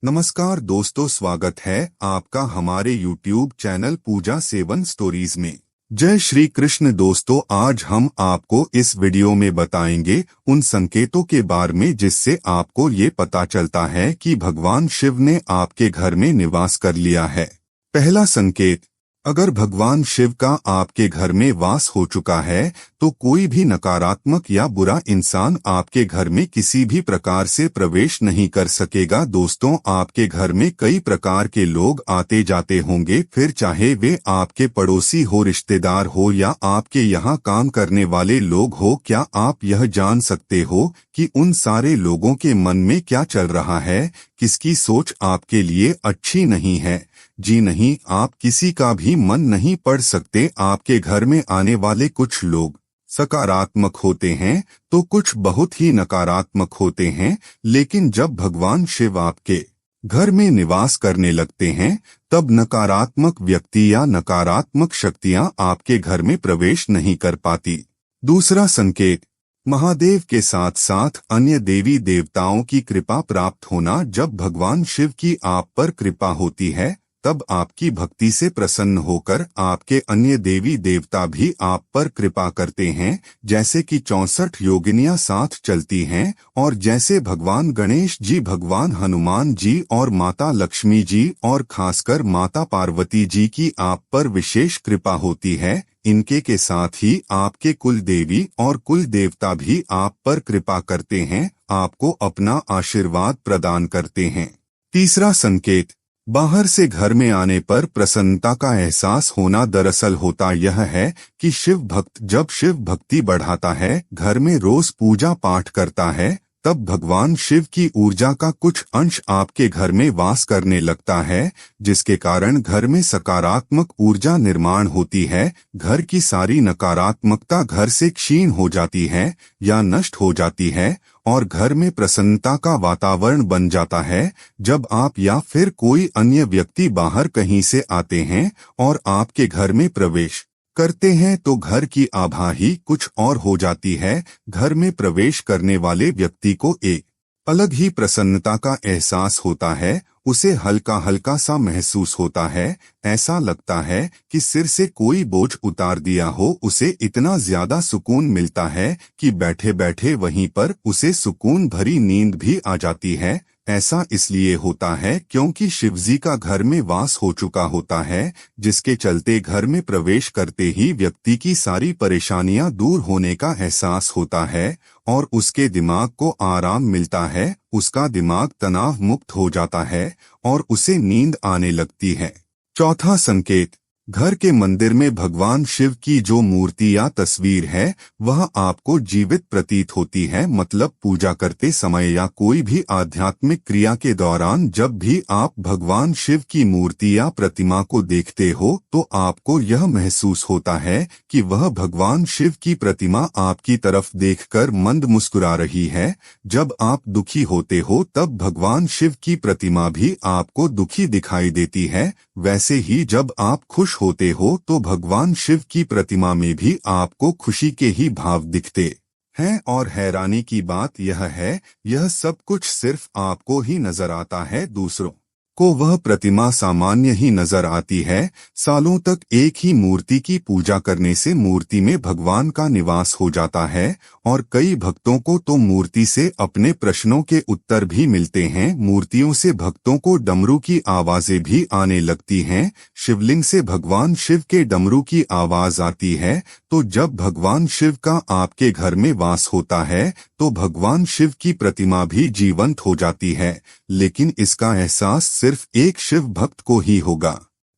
नमस्कार दोस्तों, स्वागत है आपका हमारे YouTube चैनल पूजा सेवन स्टोरीज में। जय श्री कृष्ण दोस्तों, आज हम आपको इस वीडियो में बताएंगे उन संकेतों के बारे में जिससे आपको ये पता चलता है कि भगवान शिव ने आपके घर में निवास कर लिया है। पहला संकेत, अगर भगवान शिव का आपके घर में वास हो चुका है तो कोई भी नकारात्मक या बुरा इंसान आपके घर में किसी भी प्रकार से प्रवेश नहीं कर सकेगा। दोस्तों, आपके घर में कई प्रकार के लोग आते जाते होंगे, फिर चाहे वे आपके पड़ोसी हो, रिश्तेदार हो या आपके यहाँ काम करने वाले लोग हो। क्या आप यह जान सकते हो कि उन सारे लोगों के मन में क्या चल रहा है? किसकी सोच आपके लिए अच्छी नहीं है? जी नहीं, आप किसी का भी मन नहीं पढ़ सकते। आपके घर में आने वाले कुछ लोग सकारात्मक होते हैं तो कुछ बहुत ही नकारात्मक होते हैं, लेकिन जब भगवान शिव आपके घर में निवास करने लगते हैं तब नकारात्मक व्यक्ति या नकारात्मक शक्तियां आपके घर में प्रवेश नहीं कर पाती। दूसरा संकेत, महादेव के साथ साथ अन्य देवी देवताओं की कृपा प्राप्त होना। जब भगवान शिव की आप पर कृपा होती है तब आपकी भक्ति से प्रसन्न होकर आपके अन्य देवी देवता भी आप पर कृपा करते हैं, जैसे कि 64 योगिनियां साथ चलती हैं और जैसे भगवान गणेश जी, भगवान हनुमान जी और माता लक्ष्मी जी और खासकर माता पार्वती जी की आप पर विशेष कृपा होती है। इनके के साथ ही आपके कुल देवी और कुल देवता भी आप पर कृपा करते हैं, आपको अपना आशीर्वाद प्रदान करते हैं। तीसरा संकेत, बाहर से घर में आने पर प्रसन्नता का एहसास होना। दरअसल होता यह है कि शिव भक्त जब शिव भक्ति बढ़ाता है, घर में रोज पूजा पाठ करता है, तब भगवान शिव की ऊर्जा का कुछ अंश आपके घर में वास करने लगता है, जिसके कारण घर में सकारात्मक ऊर्जा निर्माण होती है। घर की सारी नकारात्मकता घर से क्षीण हो जाती है या नष्ट हो जाती है और घर में प्रसन्नता का वातावरण बन जाता है। जब आप या फिर कोई अन्य व्यक्ति बाहर कहीं से आते हैं और आपके घर में प्रवेश करते हैं तो घर की आभा ही कुछ और हो जाती है। घर में प्रवेश करने वाले व्यक्ति को एक अलग ही प्रसन्नता का एहसास होता है, उसे हल्का हल्का सा महसूस होता है। ऐसा लगता है कि सिर से कोई बोझ उतार दिया हो। उसे इतना ज्यादा सुकून मिलता है कि बैठे बैठे वहीं पर उसे सुकून भरी नींद भी आ जाती है। ऐसा इसलिए होता है क्योंकि शिवजी का घर में वास हो चुका होता है, जिसके चलते घर में प्रवेश करते ही व्यक्ति की सारी परेशानियां दूर होने का एहसास होता है और उसके दिमाग को आराम मिलता है। उसका दिमाग तनाव मुक्त हो जाता है और उसे नींद आने लगती है। चौथा संकेत, घर के मंदिर में भगवान शिव की जो मूर्ति या तस्वीर है वह आपको जीवित प्रतीत होती है। मतलब पूजा करते समय या कोई भी आध्यात्मिक क्रिया के दौरान जब भी आप भगवान शिव की मूर्ति या प्रतिमा को देखते हो तो आपको यह महसूस होता है कि वह भगवान शिव की प्रतिमा आपकी तरफ देखकर मंद मुस्कुरा रही है। जब आप दुखी होते हो तब भगवान शिव की प्रतिमा भी आपको दुखी दिखाई देती है। वैसे ही जब आप खुश होते हो तो भगवान शिव की प्रतिमा में भी आपको खुशी के ही भाव दिखते हैं। और हैरानी की बात यह है, यह सब कुछ सिर्फ आपको ही नजर आता है, दूसरों को वह प्रतिमा सामान्य ही नजर आती है। सालों तक एक ही मूर्ति की पूजा करने से मूर्ति में भगवान का निवास हो जाता है और कई भक्तों को तो मूर्ति से अपने प्रश्नों के उत्तर भी मिलते हैं। मूर्तियों से भक्तों को डमरू की आवाजें भी आने लगती हैं। शिवलिंग से भगवान शिव के डमरू की आवाज आती है। तो जब भगवान शिव का आपके घर में वास होता है तो भगवान शिव की प्रतिमा भी जीवंत हो जाती है, लेकिन इसका एहसास सिर्फ एक शिव भक्त को ही होगा।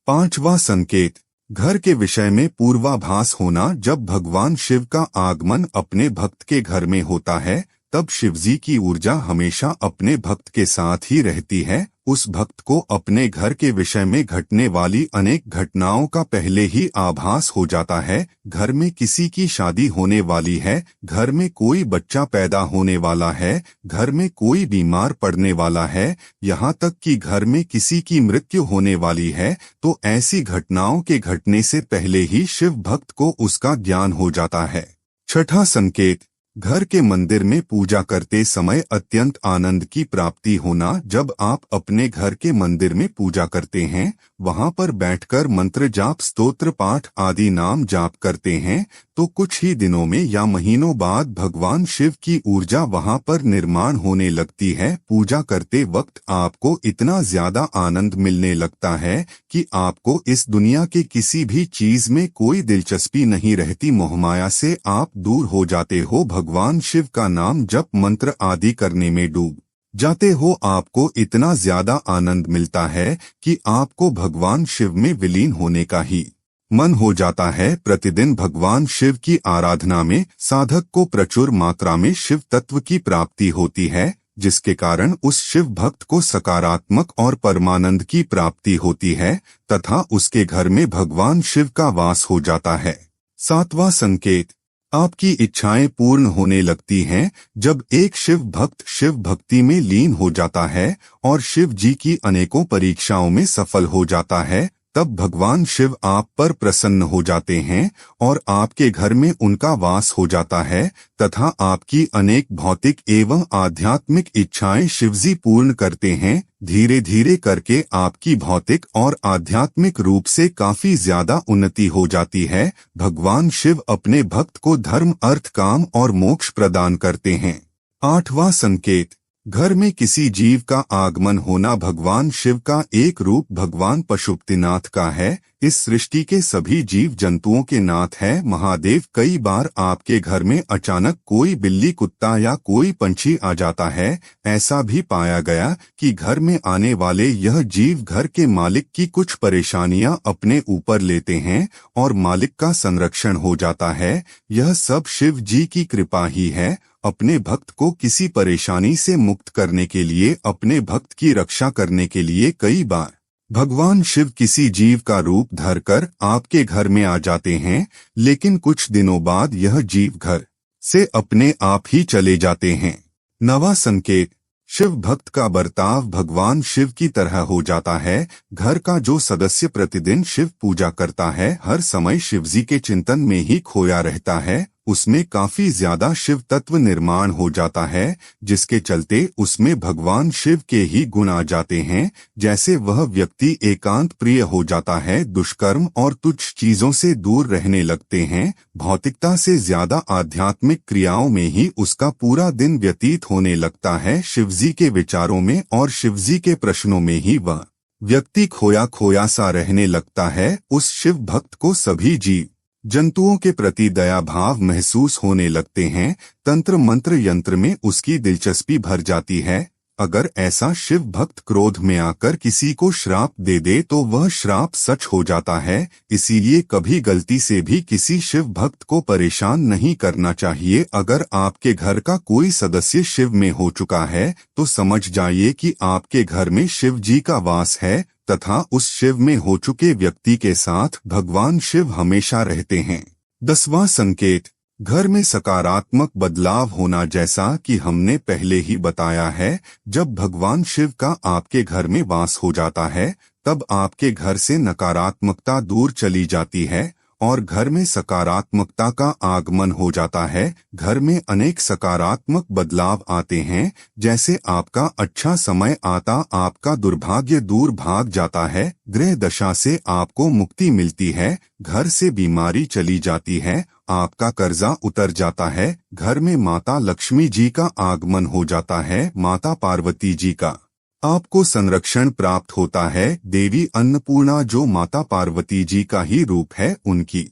पांचवा संकेत, घर के विषय में पूर्वाभास होना। जब भगवान शिव का आगमन अपने भक्त के घर में होता है तब शिवजी की ऊर्जा हमेशा अपने भक्त के साथ ही रहती है। उस भक्त को अपने घर के विषय में घटने वाली अनेक घटनाओं का पहले ही आभास हो जाता है। घर में किसी की शादी होने वाली है, घर में कोई बच्चा पैदा होने वाला है, घर में कोई बीमार पड़ने वाला है, यहाँ तक कि घर में किसी की मृत्यु होने वाली है, तो ऐसी घटनाओं के घटने से पहले ही शिव भक्त को उसका ज्ञान हो जाता है। छठा संकेत, घर के मंदिर में पूजा करते समय अत्यंत आनंद की प्राप्ति होना। जब आप अपने घर के मंदिर में पूजा करते हैं, वहां पर बैठकर मंत्र जाप, स्तोत्र पाठ आदि नाम जाप करते हैं, तो कुछ ही दिनों में या महीनों बाद भगवान शिव की ऊर्जा वहां पर निर्माण होने लगती है। पूजा करते वक्त आपको इतना ज्यादा आनंद मिलने लगता है कि आपको इस दुनिया के किसी भी चीज में कोई दिलचस्पी नहीं रहती। मोहमाया से आप दूर हो जाते हो, भगवान शिव का नाम जप मंत्र आदि करने में डूब जाते हो। आपको इतना ज्यादा आनंद मिलता है कि आपको भगवान शिव में विलीन होने का ही मन हो जाता है। प्रतिदिन भगवान शिव की आराधना में साधक को प्रचुर मात्रा में शिव तत्व की प्राप्ति होती है, जिसके कारण उस शिव भक्त को सकारात्मक और परमानंद की प्राप्ति होती है तथा उसके घर में भगवान शिव का वास हो जाता है। 7वां संकेत, आपकी इच्छाएं पूर्ण होने लगती हैं। जब एक शिव भक्त शिव भक्ति में लीन हो जाता है और शिव जी की अनेकों परीक्षाओं में सफल हो जाता है, तब भगवान शिव आप पर प्रसन्न हो जाते हैं और आपके घर में उनका वास हो जाता है तथा आपकी अनेक भौतिक एवं आध्यात्मिक इच्छाएं शिवजी पूर्ण करते हैं। धीरे धीरे करके आपकी भौतिक और आध्यात्मिक रूप से काफी ज्यादा उन्नति हो जाती है। भगवान शिव अपने भक्त को धर्म, अर्थ, काम और मोक्ष प्रदान करते हैं। 8वां संकेत, घर में किसी जीव का आगमन होना। भगवान शिव का एक रूप भगवान पशुपतिनाथ का है। इस सृष्टि के सभी जीव जंतुओं के नाथ है महादेव। कई बार आपके घर में अचानक कोई बिल्ली, कुत्ता या कोई पंछी आ जाता है। ऐसा भी पाया गया कि घर में आने वाले यह जीव घर के मालिक की कुछ परेशानियां अपने ऊपर लेते हैं और मालिक का संरक्षण हो जाता है। यह सब शिव जी की कृपा ही है। अपने भक्त को किसी परेशानी से मुक्त करने के लिए, अपने भक्त की रक्षा करने के लिए कई बार भगवान शिव किसी जीव का रूप धरकर आपके घर में आ जाते हैं, लेकिन कुछ दिनों बाद यह जीव घर से अपने आप ही चले जाते हैं। 9वां संकेत, शिव भक्त का बर्ताव भगवान शिव की तरह हो जाता है। घर का जो सदस्य प्रतिदिन शिव पूजा करता है, हर समय शिवजी के चिंतन में ही खोया रहता है, उसमें काफी ज्यादा शिव तत्व निर्माण हो जाता है, जिसके चलते उसमें भगवान शिव के ही गुण आ जाते हैं। जैसे वह व्यक्ति एकांत प्रिय हो जाता है, दुष्कर्म और तुच्छ चीजों से दूर रहने लगते हैं। भौतिकता से ज्यादा आध्यात्मिक क्रियाओं में ही उसका पूरा दिन व्यतीत होने लगता है। शिवजी के विचारों में और शिवजी के प्रश्नों में ही वह व्यक्ति खोया खोया सा रहने लगता है। उस शिव भक्त को सभी जीव जंतुओं के प्रति दया भाव महसूस होने लगते हैं। तंत्र मंत्र यंत्र में उसकी दिलचस्पी भर जाती है। अगर ऐसा शिव भक्त क्रोध में आकर किसी को श्राप दे दे तो वह श्राप सच हो जाता है। इसीलिए कभी गलती से भी किसी शिव भक्त को परेशान नहीं करना चाहिए। अगर आपके घर का कोई सदस्य शिव में हो चुका है तो समझ जाइए कि आपके घर में शिव जी का वास है तथा उस शिव में हो चुके व्यक्ति के साथ भगवान शिव हमेशा रहते हैं। 10वां संकेत, घर में सकारात्मक बदलाव होना। जैसा कि हमने पहले ही बताया है, जब भगवान शिव का आपके घर में वास हो जाता है तब आपके घर से नकारात्मकता दूर चली जाती है और घर में सकारात्मकता का आगमन हो जाता है। घर में अनेक सकारात्मक बदलाव आते हैं, जैसे आपका अच्छा समय आता, आपका दुर्भाग्य दूर भाग जाता है, ग्रह दशा से आपको मुक्ति मिलती है, घर से बीमारी चली जाती है, आपका कर्जा उतर जाता है, घर में माता लक्ष्मी जी का आगमन हो जाता है, माता पार्वती जी का आपको संरक्षण प्राप्त होता है। देवी अन्नपूर्णा जो माता पार्वती जी का ही रूप है, उनकी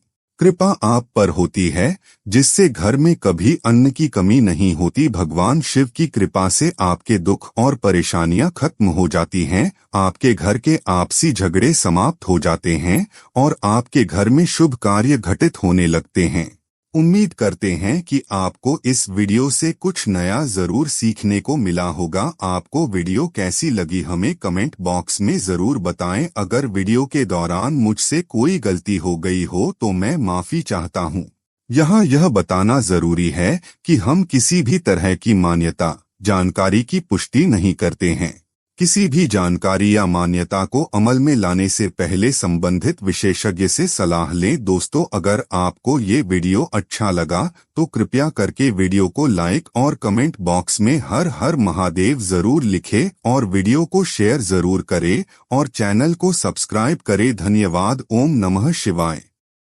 कृपा आप पर होती है, जिससे घर में कभी अन्न की कमी नहीं होती। भगवान शिव की कृपा से आपके दुख और परेशानियां खत्म हो जाती हैं, आपके घर के आपसी झगड़े समाप्त हो जाते हैं और आपके घर में शुभ कार्य घटित होने लगते हैं। उम्मीद करते हैं कि आपको इस वीडियो से कुछ नया जरूर सीखने को मिला होगा। आपको वीडियो कैसी लगी हमें कमेंट बॉक्स में जरूर बताएं। अगर वीडियो के दौरान मुझसे कोई गलती हो गई हो तो मैं माफी चाहता हूं। यहाँ यह बताना जरूरी है कि हम किसी भी तरह की मान्यता, जानकारी की पुष्टि नहीं करते हैं। किसी भी जानकारी या मान्यता को अमल में लाने से पहले संबंधित विशेषज्ञ से सलाह लें। दोस्तों, अगर आपको ये वीडियो अच्छा लगा तो कृपया करके वीडियो को लाइक और कमेंट बॉक्स में हर हर महादेव जरूर लिखें और वीडियो को शेयर जरूर करें और चैनल को सब्सक्राइब करें। धन्यवाद। ओम नमः शिवाय।